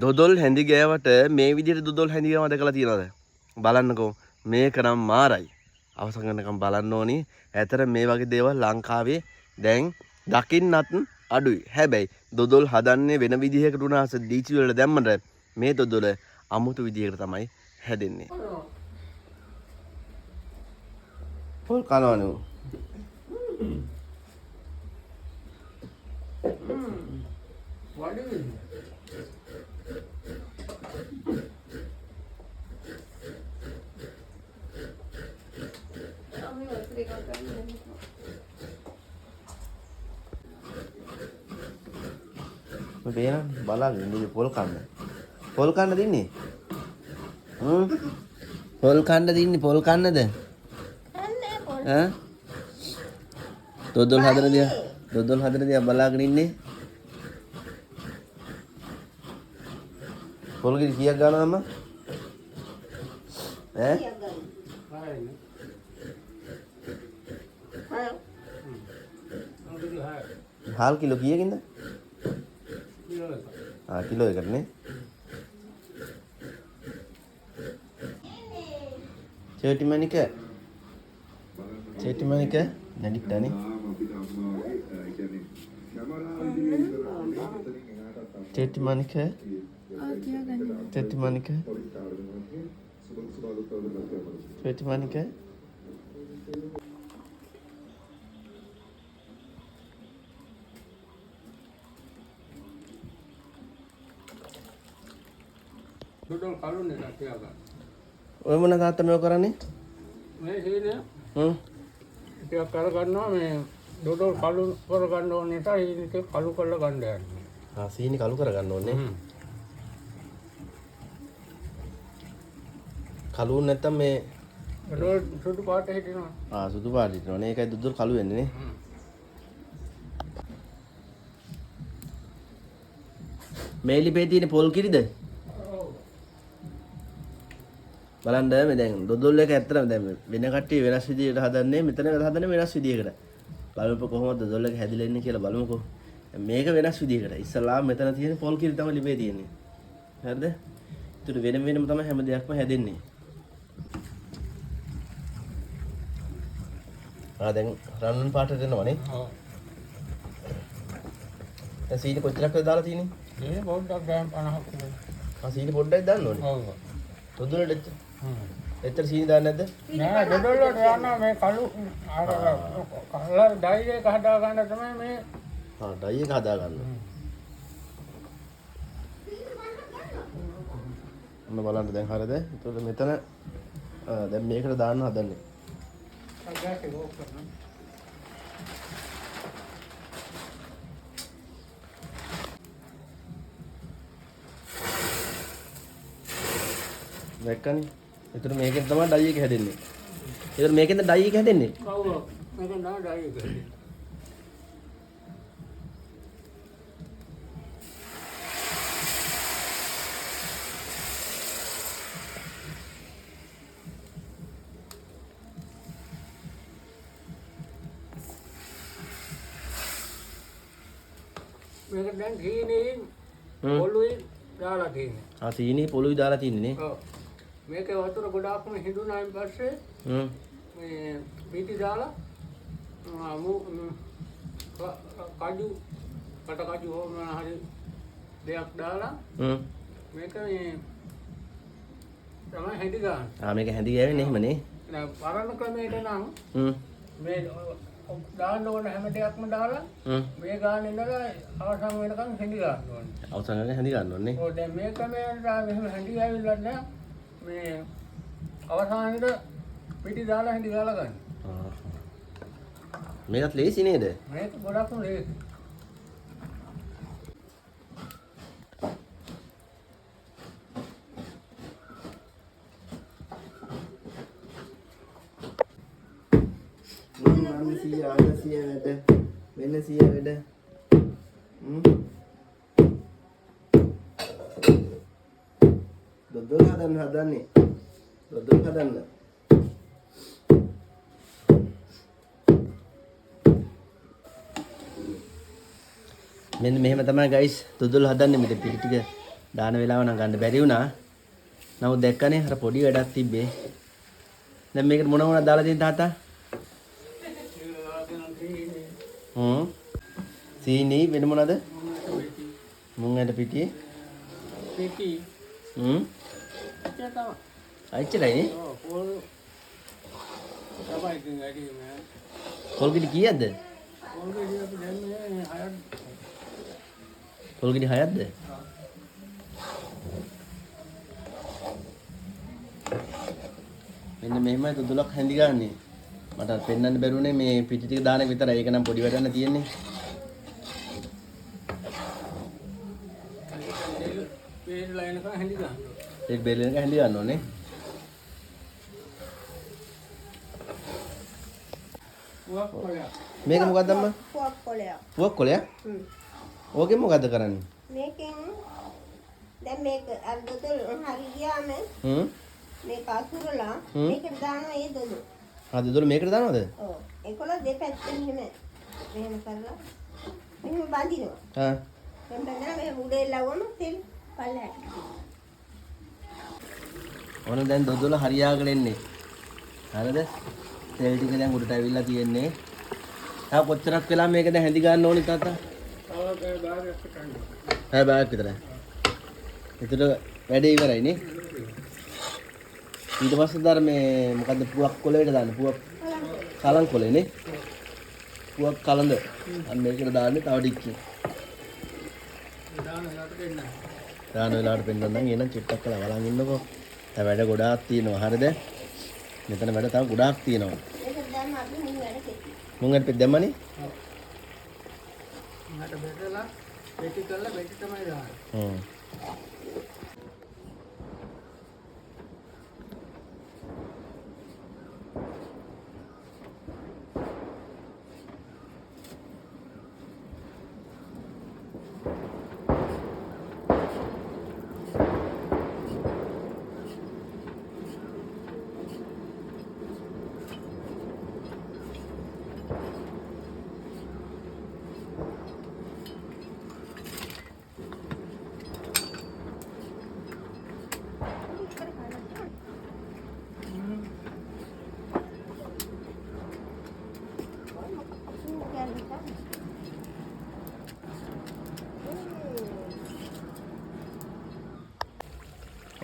දොදොල් හැඳි ගෑවට මේ විදිහට දොදොල් හැඳි ගෑම දැකලා තියෙනවද? බලන්නකෝ මේක නම් මාරයි. අවසන් වෙනකම් බලන්න ඕනි. ඇතර මේ වගේ දේවල් ලංකාවේ දැන් දකින්නත් අඩුයි. හැබැයි දොදොල් හදන්නේ වෙන විදිහකට උනාස දීචි වල දැම්මට මේ දොදොල අමුතු විදිහකට තමයි හැදෙන්නේ. පොල් කනවනු. බේන බලන්න ඉන්නේ පොල් කන්න. පොල් කන්න දින්නේ. පොල් කන්න දින්නේ පොල් කන්නද? ඈ? දොදොල් හදන දිහා බලාගෙන ඉන්නේ. පොල් කිරි කීයක් ගන්නවද අම්මා? ඈ? හාල් කිලෝ කීයකින්ද? කිලෝ එකකට නේ. චේටි මණික නැඩිට්ටානේ. චේටි මණික දොඩොල් කලුනේ තාත්තා ගන්න. ඔය මොන තාත්තා මේක කරන්නේ? මේ හේනේ. ටිකක් කර ගන්නවා මේ දොඩොල් කලු කර ගන්න ඕන නිසා ඒක කලු කරලා ගන්න යන්නේ. සීනි කලු කර ගන්න ඕනේ. කලු නැත්තම් මේ දොඩොල් සුදු පාට හිටිනවා. සුදු පාට හිටිනවනේ. ඒකයි දොඩොල් කලු වෙන්නේ නේ. මේ ලිපේ තියෙන පොල් කිරිද? බලන්න මේ දැන් දොදොල් එක ඇත්තටම දැන් වෙන කට්ටිය වෙනස් විදිහකට හදන්නේ මෙතන හදන්නේ වෙනස් විදිහකට. බලමුකෝ කොහොමද දොදොල් එක හැදිලා ඉන්නේ කියලා බලමුකෝ. මේක වෙනස් විදිහකට. ඉස්සලාම මෙතන තියෙන පොල් කිරි තමයි ලිපේ තියෙන්නේ. හරිද? ඒතර වෙනම තමයි හැම දෙයක්ම හැදෙන්නේ. දැන් රන්වන් පාටට දෙනවනේ. ඔව්. දැන් සීනි කොච්චරක්ද දාලා තියෙන්නේ? මේ පොඩ්ඩක් ගෑම් 50ක් විතර. සීනි පොඩ්ඩක් දාන්න ඕනේ. ඔව්. දොදොල්ට එච්චර සීනි දාන්නේ නැද්ද? නෑ දොඩොල් වලට යනවා මේ කලු අර කලර් ඩයි එක හදා ගන්න තමයි මේ. ඩයි එක හදා ගන්න. ඔන්න බලන්න දැන් හරියද? ඒතකොට මෙතන දැන් මේකට දාන්න හදන්නේ. දැක්කනේ. ඒතර මේකෙන් තමයි ඩයි එක හැදෙන්නේ. ඒතර මේකෙන්ද ඩයි එක හැදෙන්නේ? ඔව්. මේකෙන් තමයි ඩයි එක හැදෙන්නේ. මේක දැන් සීනි පොළුයි දාලා තියෙන්නේ. සීනි පොළුයි දාලා තින්නේ නේ. ඔව්. මේකේ වතුර ගොඩාක්ම හිඳුනායින් පස්සේ මේ පිටි දාලා කඩු හෝ මොන හරි දෙයක් දාලා මේක මේ තමයි හැදි ගන්න. මේක හැදි ගෑවෙන්නේ එහෙමනේ. දැන් පරණ ක්‍රමයට නම් මේ දාන්න ඕන හැම දෙයක්ම දාලා මේ ගාන ඉඳලා අවසන් වෙනකන් හැදි ගන්න ඕනේ. අවසන් වෙනකන් හැදි ගන්න ඕනේ. ඔව් දැන් මේ ක්‍රමයට එහෙම හැදි ගාවිලා නෑ. මේ අවසානයේ පිටි දාලා හැදි ගාලා ගන්න. මේකත් ලේසි නේද? මේක ගොඩක්ම ලේසි. වෙන සිය වැඩ දොදොල් හදන්නේ දොදොල් හදන්න මෙන්න මෙහෙම තමයි ගයිස් දොදොල් හදන්නේ මෙතන පිටි ටික දාන වෙලාව නම් ගන්න බැරි වුණා. නමුත් දැක්කනේ අර පොඩි වැඩක් තිබ්බේ. දැන් මේකට මොන මොනවද දාලා තියෙන තාත්තා? සීනි වෙන මොනවද? මුං ඇට පිටි. පිටි. අයිච්චලයි. පොල් තමයි ඉතින් වැඩි නෑ. පොල් ගෙඩි කීයක්ද? පොල් ගෙඩි අපි දැන්නේ 6ක්. පොල් ගෙඩි 6ක්ද? මෙන්න මෙහෙමයි දුදුලක් හැඳි ගන්නෙ. මට පෙන්වන්න බැරුනේ මේ පිටි ටික දාන එක විතරයි. ඒක නම් පොඩි වැඩක් න තියෙන්නේ. බේරලා එනකන් හැඳි ගන්න. ඒක බෙල්ලෙන් හැඳි ගන්න ඕනේ. පුවක් කොලයක්. මේක මොකක්ද අම්මා? පුවක් කොලයක්. පුවක් කොලයක්? ඕකෙන් මොකද්ද කරන්නේ? මේකෙන් දැන් මේක අර දොතල් හරි ගියාම මේක අසුරලා මේකට දානවා ඒ දොදු. දුදුල මේකට දානවද? ඔව්. ඒකල දෙපැත්තෙන් මෙහෙම කරලා මෙහෙම බඳිනවා. හා. එතන මෙහෙම උඩේ ලවම තෙල් පල්ලයට. ඕන දැන් දුදුල හරියාගෙන එන්නේ. හරිද? තෙල් ටික දැන් උඩට ඇවිල්ලා තියෙන්නේ. තා කොච්චරක් වෙලා මේක දැන් හැඳි ගන්න ඕනි තාත්තා? තව බාගයක් ගන්න. හැබැයි බාගයක් විතරයි. එතකොට වැඩේ ඉවරයි නේ. ඊට පස්සේ දර මේ මොකද්ද පුවක් කොලේට දාන්න පුවක් කලන් කොලේ නේ. පුවක් කලඳ. අන්න මේකට දාන්නේ තව ටිකකින්. දාන වෙලාවට දෙන්න. දාන වෙලාවට පෙන්නන්නම් එහෙනම් චුට්ටක් කරලා බලන් ඉන්නකෝ. දැන් වැඩ ගොඩාක් තියෙනවා හරිද? මෙතන වැඩ තව ගොඩාක් තියෙනවා. ඒක දැම්ම අපි මුන් වැඩ කෙටි. මුං අරපෙ දැම්මනේ. මට බෙදලා පෙටි කරලා පෙටි තමයි දාන්නේ.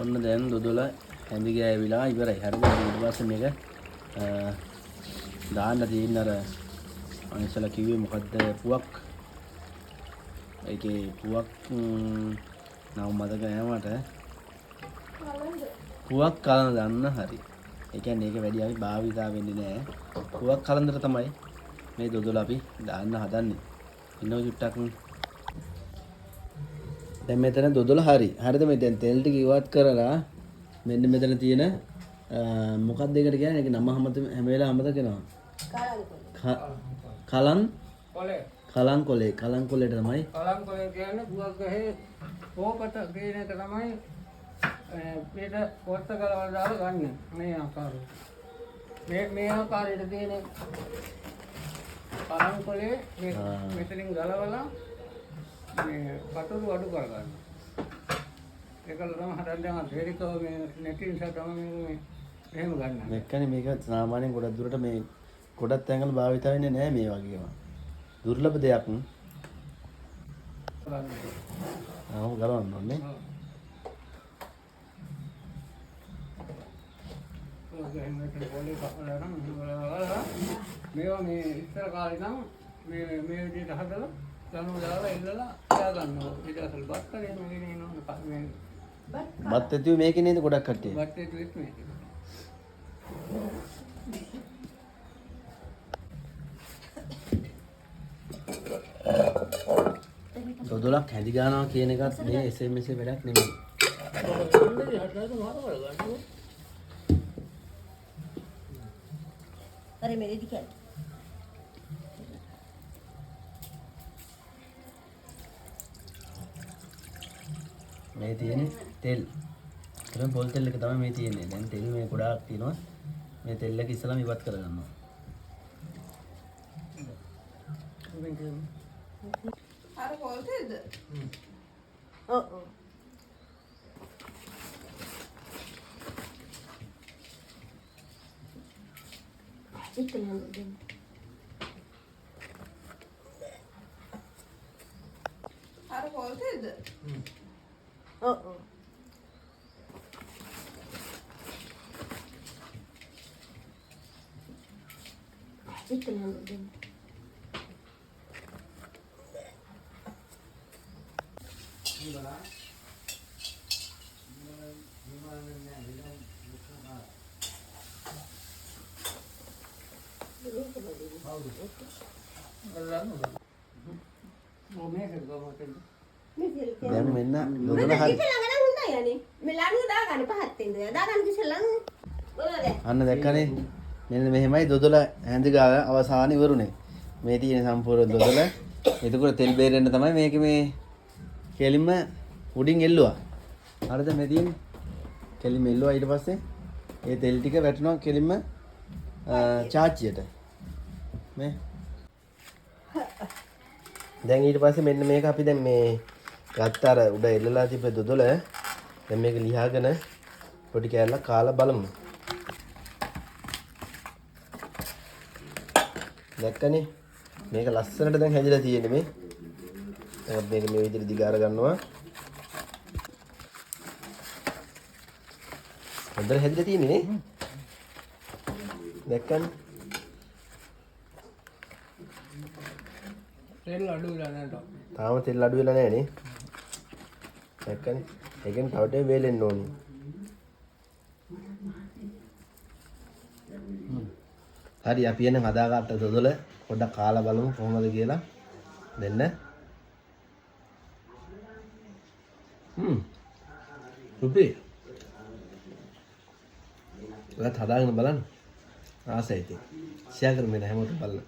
ඔන්න දැන් දුදුල හැඳි ගෑවිලා ඉවරයි. හරිද? ඊට පස්සේ මේක දාන්න තියෙන අර අනිසලා කිව්වේ මොකද්ද පුවක්. ඒකේ පුවක් නම මතක නෑ මට. පුවක් කලන දන්න හරි. ඒ කියන්නේ ඒක වැඩි අපි භාවිතා වෙන්නේ නෑ. පුවක් කලන්දර තමයි මේ දුදුල අපි දාන්න හදන්නේ. ඉන්නව චුට්ටක්. දැන් මෙතන දුදුල හරි. හරිද? මේ දැන් තෙල් ටික ඉවත් කරලා මෙන්න මෙතන තියෙන මොකක්ද ඒකට කියන්නේ? ඒක නම හැම වෙලාවෙම මතක වෙනවා. කලන් කොලේ. කලන් කොලේ. කලන් කොලේට තමයි. කලම් කොලේ කියන්නේ පුවක් ගහේ පොකට කියන එක තමයි පිට කොත්ත ගලවලා දාලා ගන්න. මේ ආකාරයට. මේ ආකාරයට තියෙන කලම් කොලේ මේ මෙතනින් ගලවලා මේ පතුරු අඩු කරගන්න. ඒකල තමයි හදන්න දැන් හේරිකව මේ නැති නිසා තමයි මේ එහෙම ගන්න. මෙක්කනේ මේක සාමාන්‍යයෙන් ගොඩක් දුරට මේ ගොඩක් තැන්වල භාවිත වෙන්නේ නැහැ මේ වගේම. දුර්ලභ දෙයක්. ගලවන්න ඕනේ. මේවා මේ ඉස්සර කාලේ නම් මේ විදිහට හදලා ගනු දාලා ඉල්ලලා තියා ගන්නවා. ඊට පස්සේ බත්තරේ මේකේ නේනවා මේ බත් ඇතුවේ මේකේ නේද ගොඩක් කට්ටිය. බත් ඇතුලේ මේකේ. දුදුලක් හැඳි ගන්නවා කියන එකත් මේ SMS වැඩක් නෙමෙයි. අර මෙලෙදි කියන්නේ. මේ තියෙන්නේ තෙල්. ඒතරම් පොල් තෙල් එක තමයි මේ තියෙන්නේ. දැන් තෙල් මේ ගොඩාක් තියෙනවා. මේ තෙල් එක ඉස්සලාම ඉවත් කරගන්නවා. අර පොල් තෙල්ද? ඔව් ඔව්. අර කොල්තේද? ඔව්. දැන් මෙන්න දොදල හරි. අන්න දැක්කනේ. මෙන්න මෙහෙමයි දොදල හැඳ ගාලා අවසාන ඉවරුනේ. මේ තියෙන සම්පූර්ණ දොදල. එතකොට තෙල් බේරෙන්න තමයි මේක මේ කෙලින්ම උඩින් එල්ලුවා. හරිද මේ තියෙන්නේ? කෙලින්ම එල්ලුවා ඊට පස්සේ ඒ තෙල් ටික වැටෙනවා කෙලින්ම චාච්චියට. මේ දැන් ඊට පස්සේ මෙන්න මේක අපි දැන් මේ ගත්ත අර උඩ එල්ලලා තිබ්බ දොදල දැන් මේක ලියාගෙන පොඩි කෑල්ලක් කාලා බලමු. දැක්කනේ මේක ලස්සනට දැන් හැදිලා තියෙන්නේ මේ. දැන් මේක මේ විදිහට දිගාර ගන්නවා. හොඳට හැදිලා තියෙන්නේ නේ. දැක්කනේ. තෙල් අඩු වෙලා නැහැ. තාම තෙල් අඩු වෙලා නැහැ නේ. දැක්කනේ. ඒකෙන් තව ටිකක් වේලෙන්න ඕනේ. හරි අපි එන හදාගත්ත දොදල පොඩ්ඩක් කාලා බලමු කොහොමද කියලා. දෙන්න. රුපි. ඔයත් හදාගෙන බලන්න. ආසයි ඉතින්. ෂෙයා කරමු නේ හැමෝටම බලන්න.